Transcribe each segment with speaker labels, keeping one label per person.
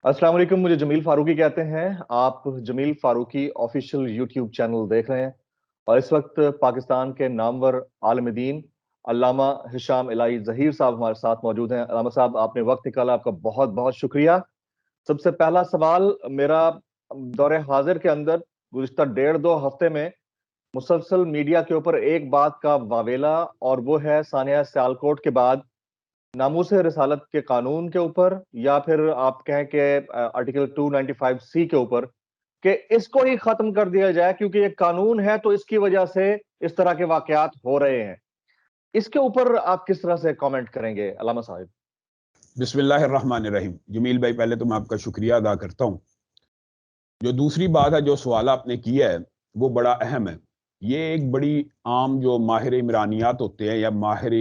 Speaker 1: अस्सलाम वालेकुम। मुझे जमील फारूकी कहते हैं। आप Jameel Farooqui official YouTube channel देख रहे हैं और इस वक्त पाकिस्तान के नामवर आलिम दीन अल्लामा हिशाम इलाही ज़हीर साहब हमारे साथ मौजूद हैं। अल्लामा साहब, आपने वक्त निकाला, आपका बहुत बहुत शुक्रिया। सबसे पहला सवाल मेरा, दौरे हाजिर के अंदर गुज़िश्ता 1.5-2 हफ्ते में मुसलसल मीडिया के ऊपर एक बात का वावेला, और वो है सानिया सियालकोट के बाद नामूस रिसालत के कानून के ऊपर, या फिर आप कहें कि आर्टिकल 295C के ऊपर, कि इसको ही खत्म कर दिया जाए क्योंकि ये कानून है तो इसकी वजह से इस तरह के वाकयात हो रहे हैं। इसके ऊपर आप किस तरह से कमेंट करेंगे अल्लामा साहब?
Speaker 2: बिस्मिल्लाहिर्रहमानिर्रहीम। जमील भाई, पहले तो मैं आपका शुक्रिया अदा करता हूँ। जो दूसरी बात है, जो सवाल आपने किया है वो बड़ा अहम है। ये एक बड़ी आम जो माहिर इमरानियात होते हैं या माहिर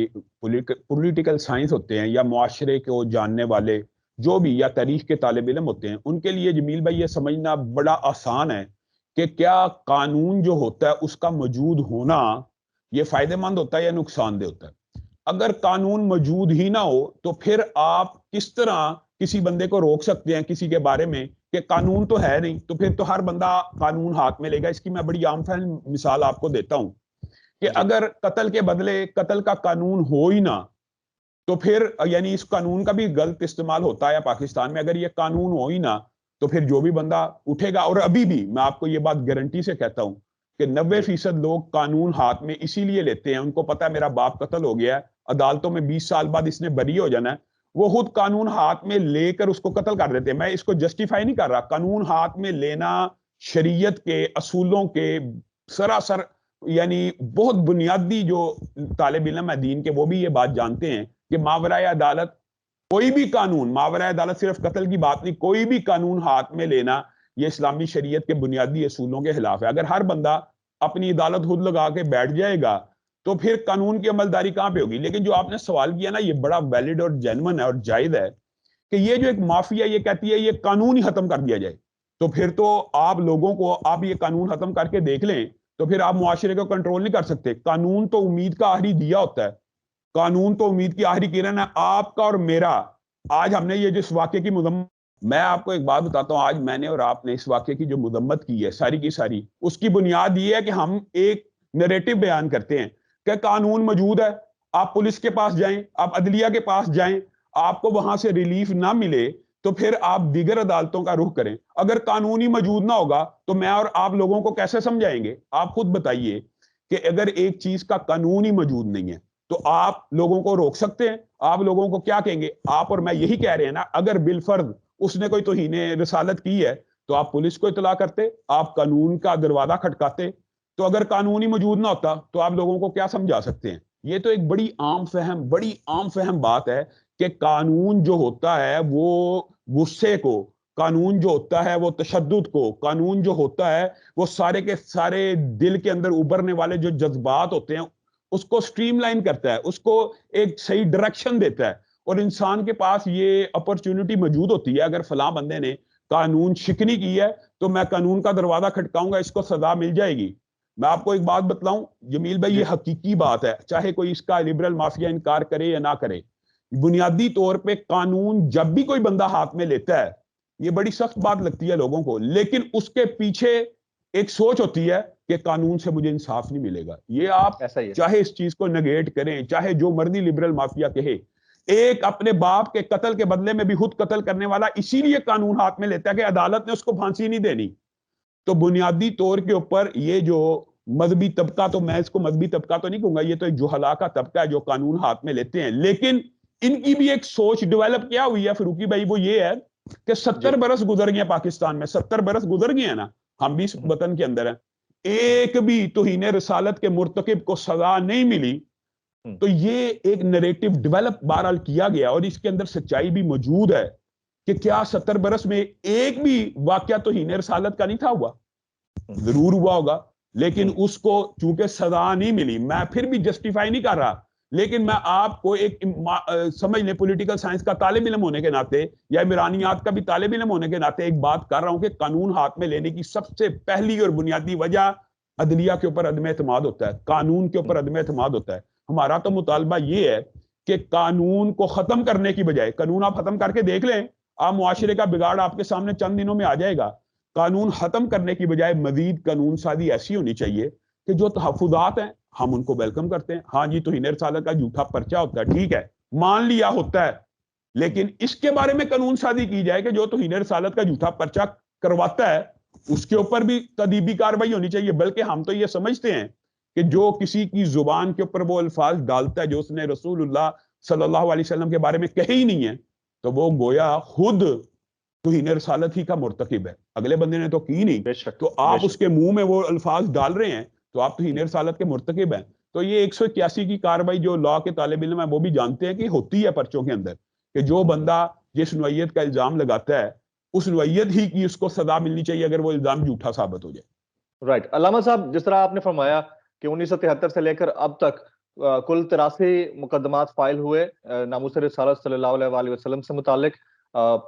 Speaker 2: पॉलिटिकल साइंस होते हैं या मुआशरे को जानने वाले जो भी या तारीख के तालिब इल्म होते हैं, उनके लिए जमील भाई ये समझना बड़ा आसान है कि क्या कानून जो होता है उसका मौजूद होना ये फायदेमंद होता है या नुकसानदेह होता है। अगर कानून मौजूद ही ना हो तो फिर आप किस तरह किसी बंदे को रोक सकते हैं किसी के बारे में कि कानून तो है नहीं, तो फिर तो हर बंदा कानून हाथ में लेगा। इसकी मैं बड़ी आम फहम मिसाल आपको देता हूं कि अगर कत्ल के बदले कत्ल का कानून हो ही ना, तो फिर यानी इस कानून का भी गलत इस्तेमाल होता है पाकिस्तान में। अगर ये कानून हो ही ना तो फिर जो भी बंदा उठेगा, और अभी भी मैं आपको ये बात गारंटी से कहता हूं कि 90% लोग कानून हाथ में इसीलिए लेते हैं, उनको पता है मेरा बाप कत्ल हो गया है, अदालतों में 20 साल बाद इसने बरी हो जाना है, वो खुद कानून हाथ में लेकर उसको कत्ल कर देते हैं। मैं इसको जस्टिफाई नहीं कर रहा। कानून हाथ में लेना शरीयत के असूलों के सरासर यानी बहुत बुनियादी जो तालिब इल्म है दीन के, वो भी ये बात जानते हैं कि मावराए अदालत कोई भी कानून, मावराए अदालत सिर्फ कत्ल की बात नहीं, कोई भी कानून हाथ में लेना ये इस्लामी शरीयत के बुनियादी असूलों के खिलाफ है। अगर हर बंदा अपनी अदालत खुद लगा के बैठ जाएगा तो फिर कानून की अमलदारी कहां पे होगी। लेकिन जो आपने सवाल किया ना, ये बड़ा वैलिड और जेन्युइन है और जायज है कि ये जो एक माफिया ये कहती है ये कानून ही खत्म कर दिया जाए, तो फिर तो आप लोगों को आप ये कानून खत्म करके देख लें तो फिर आप मुआशरे को कंट्रोल नहीं कर सकते। कानून तो उम्मीद का आखिरी दिया होता है, कानून तो उम्मीद की आखिरी किरण है आपका और मेरा। आज हमने ये जिस वाक्य की मुदम्मत, मैं आपको एक बात बताता हूं, आज मैंने और आपने इस वाक्य की जो मुदम्मत की है सारी की सारी, उसकी बुनियाद ये है कि हम एक नैरेटिव बयान करते हैं कि कानून मौजूद है, आप पुलिस के पास जाएं, आप अदलिया के पास जाएं, आपको वहां से रिलीफ ना मिले तो फिर आप दीगर अदालतों का रुख करें। अगर कानून ही मौजूद ना होगा तो मैं और आप लोगों को कैसे समझाएंगे? आप खुद बताइए कि अगर एक चीज का कानून ही मौजूद नहीं है तो आप लोगों को रोक सकते हैं? आप लोगों को क्या कहेंगे? आप और मैं यही कह रहे हैं ना, अगर बिलफर्ज उसने कोई तौहीन रिसालत की है तो आप पुलिस को इतला करते, आप कानून का दरवाजा खटकाते। तो अगर कानून ही मौजूद ना होता तो आप लोगों को क्या समझा सकते हैं? ये तो एक बड़ी आम फहम बात है कि कानून जो होता है वो गुस्से को, कानून जो होता है वो तशद्दुद को, कानून जो होता है वो सारे के सारे दिल के अंदर उभरने वाले जो जज्बात होते हैं उसको स्ट्रीमलाइन करता है, उसको एक सही डायरेक्शन देता है। और इंसान के पास ये अपॉर्चुनिटी मौजूद होती है, अगर फलां बंदे ने कानून शिकनी की है तो मैं कानून का दरवाजा खटकाऊंगा, इसको सजा मिल जाएगी। मैं आपको एक बात बतलाऊं जमील भाई, ये हकीकी बात है, चाहे कोई इसका लिबरल माफिया इनकार करे या ना करे। बुनियादी तौर पे कानून जब भी कोई बंदा हाथ में लेता है, ये बड़ी सख्त बात लगती है लोगों को, लेकिन उसके पीछे एक सोच होती है कि कानून से मुझे इंसाफ नहीं मिलेगा। ये आप चाहे इस चीज को नेगेट करें, चाहे जो मर्जी लिबरल माफिया कहे, एक अपने बाप के कत्ल के बदले में भी खुद कत्ल करने वाला इसीलिए कानून हाथ में लेता है कि अदालत ने उसको फांसी नहीं देनी। तो बुनियादी तौर के ऊपर ये जो मजहबी तबका, तो मैं इसको मजहबी तबका तो नहीं कहूंगा, ये तो एक जुहला का तबका है जो कानून हाथ में लेते हैं, लेकिन इनकी भी एक सोच डेवलप क्या हुई है फरूकी भाई, वो ये है कि 70 बरस गुजर गए पाकिस्तान में, 70 बरस गुजर गए हैं ना, हम भी इस वतन के अंदर हैं, एक भी तौहीन रिसालत के मुर्तकिब को सजा नहीं मिली। तो ये एक नैरेटिव डेवलप बहरहाल किया गया और इसके अंदर सच्चाई भी मौजूद है कि क्या 70 बरस में एक भी वाकया तौहीन रिसालत का नहीं था हुआ? जरूर हुआ होगा, लेकिन उसको चूंकि सजा नहीं मिली। मैं फिर भी जस्टिफाई नहीं कर रहा, लेकिन मैं आपको एक समझ लें, पॉलिटिकल साइंस का तालिब इल्म होने के नाते या इमरानियात का भी तालिब इल्म होने के नाते एक बात कर रहा हूं कि कानून हाथ में लेने की सबसे पहली और बुनियादी वजह अदलिया के ऊपर अदम एतमाद होता है, कानून के ऊपर अदम एतमाद होता है। हमारा तो मुतालबा ये है कि कानून को खत्म करने की बजाय, कानून आप खत्म करके देख लें, آپ معاشرے کا بگاڑ آپ کے سامنے چند دنوں میں آ جائے گا. قانون ختم کرنے کی بجائے مزید قانون سازی ایسی ہونی چاہیے کہ جو تحفظات ہیں ہم ان کو ویلکم کرتے ہیں. ہاں جی توہین رسالت کا جھوٹا پرچہ ہوتا ہے, ٹھیک ہے, مان لیا ہوتا ہے, لیکن اس کے بارے میں قانون سازی کی جائے کہ جو توہین رسالت کا جھوٹا پرچہ کرواتا ہے اس کے اوپر بھی تادیبی کارروائی ہونی چاہیے. بلکہ ہم تو یہ سمجھتے ہیں کہ جو کسی کی زبان کے اوپر وہ الفاظ ڈالتا ہے جو اس نے رسول اللہ صلی اللہ علیہ وسلم کے بارے میں کہے ہی نہیں ہے, تو وہ گویا خود توہین رسالت ہی کا مرتکب ہے. اگلے بندے نے تو کی نہیں,
Speaker 1: بے شک,
Speaker 2: تو آپ اس کے منہ میں وہ الفاظ ڈال رہے ہیں تو آپ توہین رسالت کے مرتکب ہیں. تو یہ 181 کی کارروائی جو لاء کے طالب علم ہیں وہ بھی جانتے ہیں کہ ہوتی ہے پرچوں کے اندر, کہ جو بندہ جس نوعیت کا الزام لگاتا ہے اس نوعیت ہی کی اس کو سزا ملنی چاہیے اگر وہ الزام جھوٹا ثابت ہو جائے.
Speaker 1: رائٹ. علامہ صاحب, جس طرح آپ نے فرمایا کہ 1973 سے لے کر اب تک کل 83 مقدمات فائل ہوئے ناموس رسالت صلی اللہ علیہ وآلہ وسلم سے متعلق,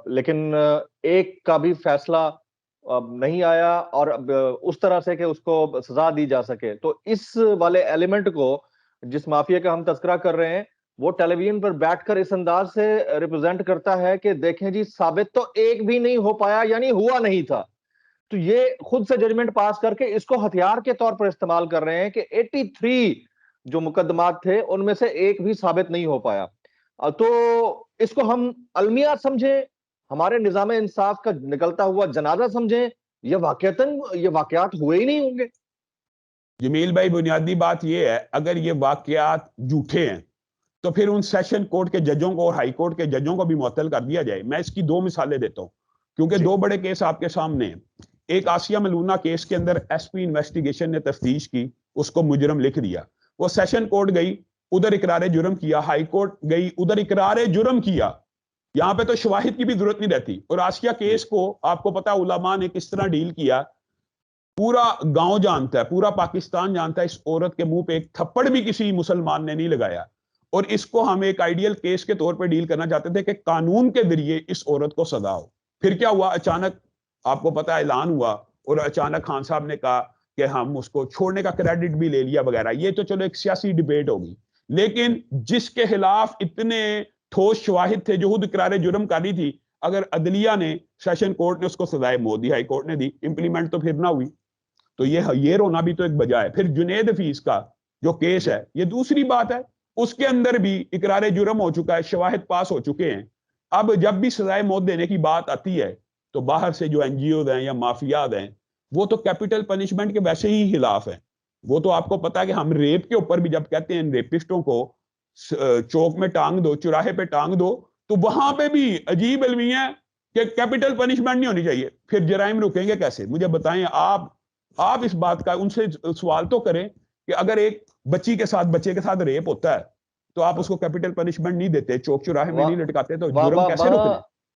Speaker 1: لیکن ایک کا بھی فیصلہ نہیں آیا اور اس طرح سے کہ اس کو سزا دی جا سکے. تو اس والے ایلیمنٹ کو جس مافیا کا ہم تذکرہ کر رہے ہیں وہ ٹیلی ویژن پر بیٹھ کر اس انداز سے ریپرزینٹ کرتا ہے کہ دیکھیں جی ثابت تو ایک بھی نہیں ہو پایا, یعنی ہوا نہیں تھا. تو یہ خود سے ججمنٹ پاس کر کے اس کو ہتھیار کے طور پر استعمال کر رہے ہیں کہ 83 جو مقدمات تھے ان میں سے ایک بھی ثابت نہیں ہو پایا. تو اس کو ہم المیہ سمجھیں, ہمارے نظام انصاف کا نکلتا ہوا جنازہ سمجھیں, یہ واقعات ہوئے ہی نہیں ہوں گے.
Speaker 2: جمیل بھائی, بنیادی بات یہ ہے اگر یہ واقعات جھوٹے ہیں تو پھر ان سیشن کورٹ کے ججوں کو اور ہائی کورٹ کے ججوں کو بھی معطل کر دیا جائے. میں اس کی 2 مثالیں دیتا ہوں کیونکہ 2 بڑے کیس آپ کے سامنے ہیں. ایک آسیہ ملونہ کیس کے اندر ایس پی انویسٹیگیشن نے تفتیش کی, اس کو مجرم لکھ دیا, وہ سیشن کورٹ گئی ادھر اقرار جرم کیا, ہائی کورٹ گئی ادھر اقرار جرم کیا. یہاں پہ تو شواہد کی بھی ضرورت نہیں رہتی. اور آسیہ کیس کو آپ کو پتا علماء نے کس طرح ڈیل کیا, پورا گاؤں جانتا ہے, پورا پاکستان جانتا ہے, اس عورت کے منہ پہ ایک تھپڑ بھی کسی مسلمان نے نہیں لگایا. اور اس کو ہم ایک آئیڈیل کیس کے طور پہ ڈیل کرنا چاہتے تھے کہ قانون کے ذریعے اس عورت کو سزا ہو. پھر کیا ہوا, اچانک آپ کو پتا اعلان ہوا اور اچانک خان صاحب نے کہا کہ ہم اس کو چھوڑنے کا کریڈٹ بھی لے لیا وغیرہ. یہ تو چلو ایک سیاسی ڈیبیٹ ہوگی, لیکن جس کے خلاف اتنے ٹھوس شواہد تھے جو خود اقرار جرم کر رہی تھی, اگر عدلیہ نے سیشن کورٹ نے اس کو سزائے موت دی, ہائی کورٹ نے دی, امپلیمنٹ تو پھر نہ ہوئی. تو یہ رونا بھی تو ایک وجہ ہے. پھر جنید حفیظ کا جو کیس ہے یہ دوسری بات ہے, اس کے اندر بھی اقرار جرم ہو چکا ہے, شواہد پاس ہو چکے ہیں. اب جب بھی سزائے موت دینے کی بات آتی ہے تو باہر سے جو این جی اوز ہیں یا مافیاز ہیں وہ تو کیپٹل پنشمنٹ کے ویسے ہی خلاف ہیں. وہ تو آپ کو پتا ہے کہ ہم ریپ کے اوپر بھی جب کہتے ہیں ریپسٹوں کو چوک میں ٹانگ دو, چوراہے پہ ٹانگ دو, تو وہاں پہ بھی عجیب المیہ ہے کہ کیپٹل پنشمنٹ نہیں ہونی چاہیے. پھر جرائم رکیں گے کیسے؟ مجھے بتائیں آپ اس بات کا ان سے سوال تو کریں کہ اگر ایک بچے کے ساتھ ریپ ہوتا ہے تو آپ اس کو کیپٹل پنشمنٹ نہیں دیتے, چوک چوراہے میں نہیں لٹکاتے, تو جرم کیسے روک لیں؟